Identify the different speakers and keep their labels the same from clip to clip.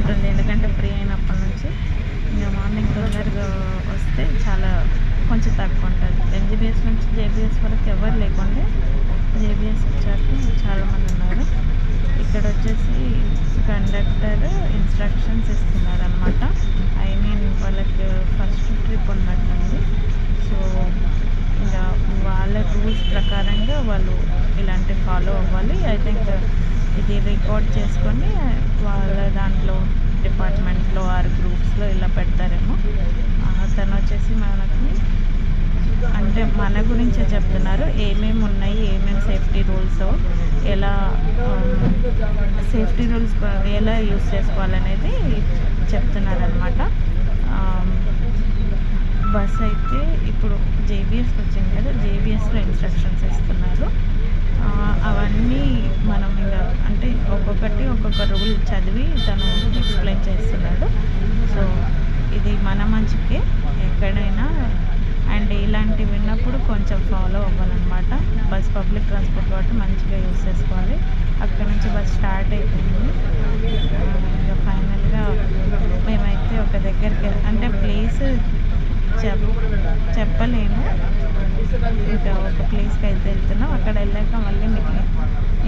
Speaker 1: ఉంటుంది, ఎందుకంటే ఫ్రీ అయినప్పటి నుంచి ఇంకా మార్నింగ్ తొందరగా వస్తే చాలా కొంచెం తక్కువ ఉంటుంది. ఎన్జిబిఎస్ నుంచి జేబీఎస్ వరకు ఎవరు లేకుండే, జేబీఎస్ వచ్చాక చాలామంది ఉన్నారు. ఇక్కడ వచ్చేసి కండక్టర్ ఇన్స్ట్రక్షన్స్ ఇస్తున్నారు అనమాట. ఐ మీన్ వాళ్ళకి ఫస్ట్ ట్రిప్ ఉన్నట్టుంది. సో ఇంకా వాళ్ళ రూల్స్ ప్రకారంగా వాళ్ళు ఇలాంటివి ఫాలో అవ్వాలి. ఐ థింక్ ఇది రికార్డ్ చేసుకొని వాళ్ళ దాంట్లో డిపార్ట్మెంట్లో ఆర్ గ్రూప్స్లో ఇలా పెడతారేమో. తను వచ్చేసి మనకి అంటే మన గురించే చెప్తున్నారు, ఏమేమి ఉన్నాయి, ఏమేమి సేఫ్టీ రూల్స్, ఎలా సేఫ్టీ రూల్స్ ఎలా యూస్ చేసుకోవాలనేది చెప్తున్నారనమాట. బస్ అయితే ఇప్పుడు జేబీఎస్కి వచ్చింది కదా, జేబీఎస్లో ఇన్స్ట్రక్షన్స్ ఇస్తున్నారు. అవన్నీ మనం ఇంకా అంటే ఒక్కొక్క రూల్ చదివి తను ఎక్స్ప్లెయిన్ చేస్తున్నాడు. సో ఇది మన మంచికే ఎక్కడైనా, అండ్ ఇలాంటివి విన్నప్పుడు కొంచెం ఫాలో అవ్వాలన్నమాట. బస్ పబ్లిక్ ట్రాన్స్పోర్ట్ కాబట్టి మంచిగా యూస్ చేసుకోవాలి. అక్కడ నుంచి బస్ స్టార్ట్ అయిపోయింది. ఇంకా ఫైనల్గా మేమైతే ఒక దగ్గరికి అంటే ప్లేస్ చెప్పలేము, ఇంకా ఒక ప్లేస్కి అయితే వెళ్తున్నాం. అక్కడ వెళ్ళాక మళ్ళీ మీకు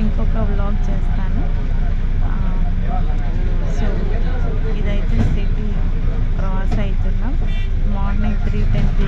Speaker 1: ఇంకొక వ్లాగ్ చేస్తాను. సో ఇదైతే సిటీ క్రాస్ అవుతున్నాం. మార్నింగ్ 3:10